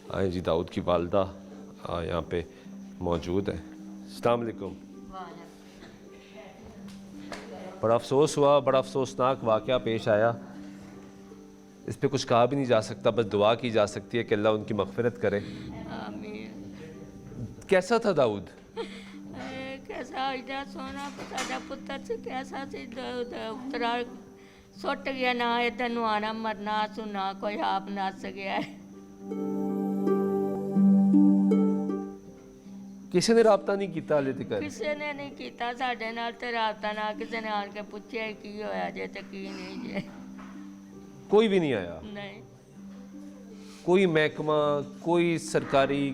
आए जी, दाऊद की वालदा यहाँ पे मौजूद है। अस्सलाम वालेकुम। बड़ा अफसोस हुआ, बड़ा अफसोसनाक वाक़या पेश आया। इस पे कुछ कहा भी नहीं जा सकता, बस दुआ की जा सकती है कि अल्लाह उनकी मग़फ़िरत करे। आमीन। कैसा था दाऊद? कैसा एडा सोना साडा पुत्र से कैसा से उतरा सुट गया ना इधर नु आना मरना सुना कोई आप नस गया है। किसी ने रब्ता नहीं किया हाले तक? किसी ने नहीं किया साडे नाल ते राबता ना किसी ने आन के पूछे की होया जे ते की नहीं जे। कोई भी नहीं आया? नहीं। कोई महकमा, कोई सरकारी,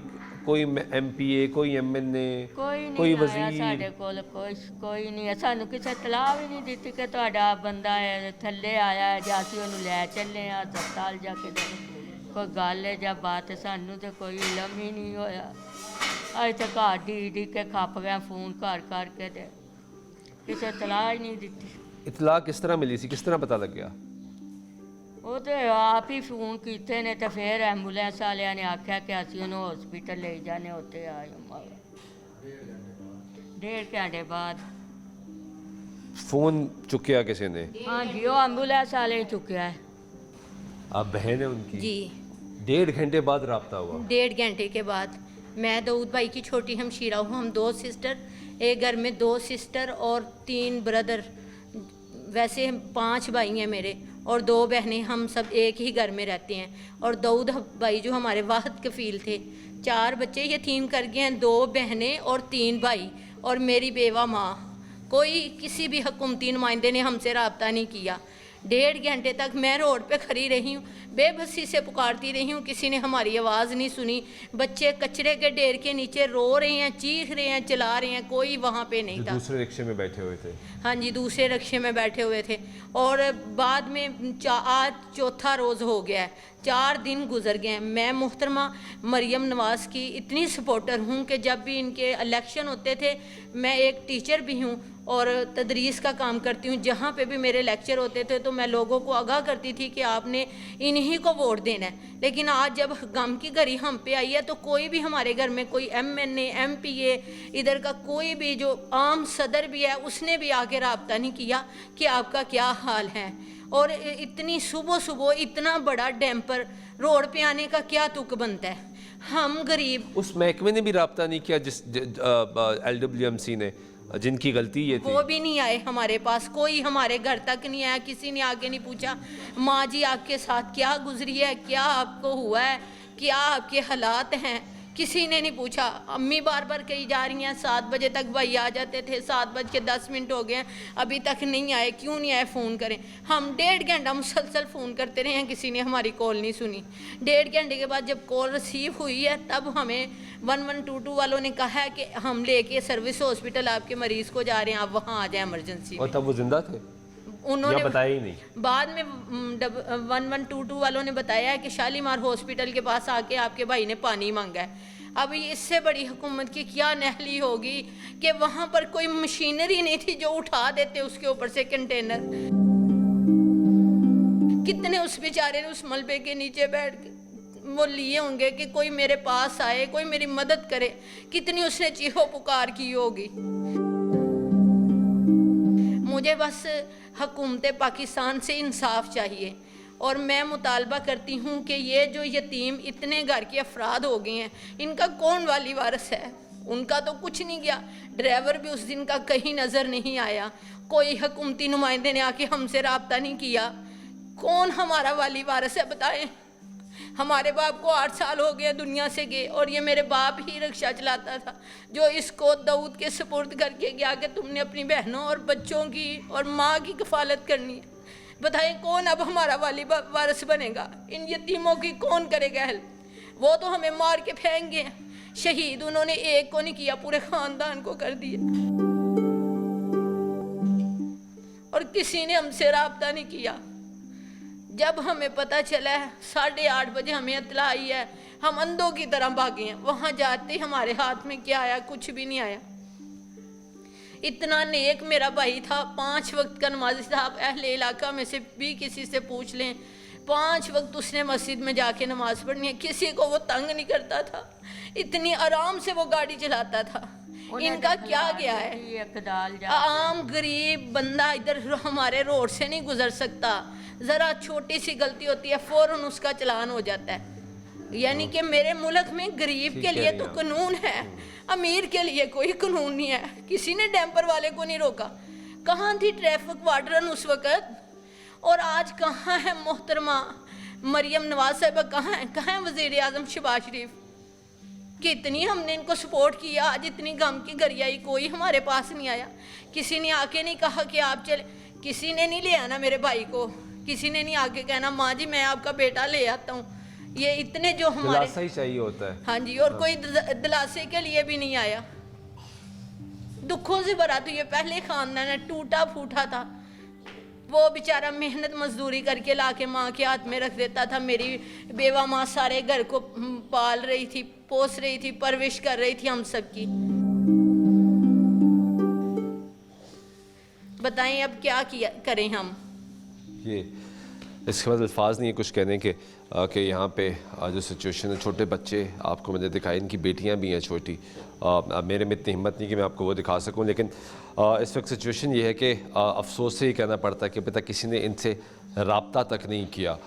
कोई MPA, कोई MNA, कोई कोई नहीं आया साडे वजीर? कोल, कोई नहीं है। सानू किसी तलाह भी नहीं दी कि तुहाडा बंदा है थल्ले आया है जां असीं ओनू लै चले आ अस्पताल जाके कोई गल है जां बात है, सानू तो कोई इलम ही नहीं होया। अज तो घर डी के खप गया फोन कर करके ते किसी तलाह ही नहीं दी। इतला किस तरह मिली सी, किस तरह पता लग गया? वो तो आप ही फोन किए ने तो फिर एंबूलेंस वाले ने आख्या कि असीं उन्होंने हॉस्पिटल ले जाने उत्ते आए 1.5 घंटे बाद फ़ोन चुकया किसी ने? हाँ जी, वो एंबूलेंस वाले ही चुकया है। आप बहन है उनकी? जी। 1.5 घंटे बाद रब्ता हुआ? 1.5 घंटे के बाद। मैं दाऊद भाई की छोटी हमशीरा हूँ। हम 2 सिस्टर, एक घर में 2 सिस्टर और 3 ब्रदर, वैसे 5 भाई हैं मेरे और 2 बहनें। हम सब एक ही घर में रहते हैं। और दाऊद भाई जो हमारे वाहिद कफ़ील थे, 4 बच्चे यतीम कर गए हैं, 2 बहनें और 3 भाई और मेरी बेवा माँ। कोई किसी भी हुकूमती नुमाइंदे ने हमसे रब्ता नहीं किया। 1.5 घंटे तक मैं रोड पे खड़ी रही हूँ, बेबसी से पुकारती रही हूँ, किसी ने हमारी आवाज़ नहीं सुनी। बच्चे कचरे के ढेर के नीचे रो रहे हैं, चीख रहे हैं, चिल्ला रहे हैं, कोई वहाँ पे नहीं था। दूसरे रिक्शे में बैठे हुए थे? हाँ जी, दूसरे रिक्शे में बैठे हुए थे। और बाद में आज चौथा रोज़ हो गया है, 4 दिन गुजर गए हैं। मैं मुहतरमा मरियम नवाज़ की इतनी सपोर्टर हूँ कि जब भी इनके इलेक्शन होते थे, मैं एक टीचर भी हूँ और तदरीस का काम करती हूँ। जहाँ पे भी मेरे लेक्चर होते थे तो मैं लोगों को आगाह करती थी कि आपने इन्हीं को वोट देना है। लेकिन आज जब गम की घड़ी हम पे आई है तो कोई भी हमारे घर में कोई MNA, MPA, इधर का कोई भी जो आम सदर भी है उसने भी आके रब्ता नहीं किया कि आपका क्या हाल है। और इतनी सुबह सुबह इतना बड़ा डैम्पर रोड पे आने का क्या तुक बनता है? हम गरीब। उस महकमे ने भी रब्ता नहीं किया जिस LWMC ने, जिनकी गलती ये थी? वो भी नहीं आए हमारे पास, कोई हमारे घर तक नहीं आया, किसी ने आके नहीं पूछा माँ जी आपके साथ क्या गुजरी है, क्या आपको हुआ है, क्या आपके हालात हैं, किसी ने नहीं पूछा। अम्मी बार बार कही जा रही हैं 7 बजे तक भाई आ जाते थे, 7:10 हो गए हैं, अभी तक नहीं आए, क्यों नहीं आए, फ़ोन करें। हम 1.5 घंटा मुसलसल फ़ोन करते रहे हैं, किसी ने हमारी कॉल नहीं सुनी। 1.5 घंटे के बाद जब कॉल रिसीव हुई है तब हमें 1122 वालों ने कहा है कि हम लेके सर्विस हॉस्पिटल आपके मरीज़ को जा रहे हैं, आप वहाँ आ जाएँ इमरजेंसी। और तब वो जिंदा थे? उन्होंने बताया ही नहीं? बाद में 1122 वालों ने बताया है कि शालीमार हॉस्पिटल के पास आके आपके भाई ने पानी मांगा है। अब इससे बड़ी हुकूमत की क्या नहली होगी कि वहाँ पर कोई मशीनरी नहीं थी जो उठा देते उसके ऊपर से कंटेनर। कितने उस बेचारे ने उस मलबे के नीचे बैठ के वो लिए होंगे कि कोई मेरे पास आए, कोई मेरी मदद करे। कितनी उसने चीखो पुकार की होगी। मुझे बस हुकूमत पाकिस्तान से इंसाफ चाहिए और मैं मुतालबा करती हूँ कि ये जो यतीम इतने घर के अफराद हो गए हैं, इनका कौन वाली वारिस है? उनका तो कुछ नहीं गया। ड्राइवर भी उस दिन का कहीं नज़र नहीं आया। कोई हुकूमती नुमाइंदे ने आके हमसे रब्ता नहीं किया। कौन हमारा वाली वारिस है बताएं? हमारे बाप को 8 साल हो गए दुनिया से गए और ये मेरे बाप ही रिक्शा चलाता था जो इसको दाऊद के सुपुर्द करके गया कि तुमने अपनी बहनों और बच्चों की और माँ की कफालत करनी है। बताएं कौन अब हमारा वाली वारिस बनेगा? इन यतीमों की कौन करेगा हेल्प? वो तो हमें मार के फेंक गए। शहीद उन्होंने एक को नहीं किया, पूरे ख़ानदान को कर दिया और किसी ने हमसे रब्ता नहीं किया। जब हमें पता चला है 8:30 बजे हमें इत्तला आई है, हम अंधों की तरह भागे हैं। वहाँ जाते हमारे हाथ में क्या आया? कुछ भी नहीं आया। इतना नेक मेरा भाई था, 5 वक्त का नमाजी था। आप अहले इलाका में से भी किसी से पूछ लें, 5 वक्त उसने मस्जिद में जाके नमाज पढ़नी है, किसी को वो तंग नहीं करता था, इतनी आराम से वो गाड़ी चलाता था। इनका क्या गया है? आम गरीब बंदा इधर हमारे रोड से नहीं गुजर सकता, ज़रा छोटी सी गलती होती है फ़ौरन उसका चलान हो जाता है। यानी कि मेरे मुल्क में गरीब के लिए तो कानून है, अमीर के लिए कोई कानून नहीं है। किसी ने डैम्पर वाले को नहीं रोका। कहाँ थी ट्रैफिक वार्डन उस वक़्त? और आज कहाँ है मोहतरमा मरियम नवाज साहिबा? कहाँ है वज़ीर आज़म शहबाज शरीफ? कितनी हमने इनको सपोर्ट किया, आज इतनी गम की घड़ी आई, कोई हमारे पास नहीं आया। किसी ने आके नहीं कहा कि आप चले, किसी ने नहीं ले आना मेरे भाई को, किसी ने नहीं आके कहना माँ जी मैं आपका बेटा ले आता हूँ। ये इतने जो हमारे दिलासा ही चाहिए होता है। हाँ जी, और कोई दिलासे के लिए भी नहीं आया। दुखों से भरा तो ये पहले खानदान है, टूटा फूटा था। वो बेचारा मेहनत मजदूरी करके लाके माँ के हाथ में रख देता था। मेरी बेवा माँ सारे घर को पाल रही थी, पोस रही थी, परवरिश कर रही थी हम सब की। बताएं अब क्या किया करें हम? ये इसके बाद अल्फाज नहीं है कुछ कहने के कि यहाँ पे जो सिचुएशन है, छोटे बच्चे आपको मैंने दिखाई, इनकी बेटियाँ भी हैं छोटी। मेरे में इतनी हिम्मत नहीं कि मैं आपको वो दिखा सकूँ, लेकिन इस वक्त सिचुएशन ये है कि अफसोस से ही कहना पड़ता है कि पता किसी ने इनसे रब्ता तक नहीं किया।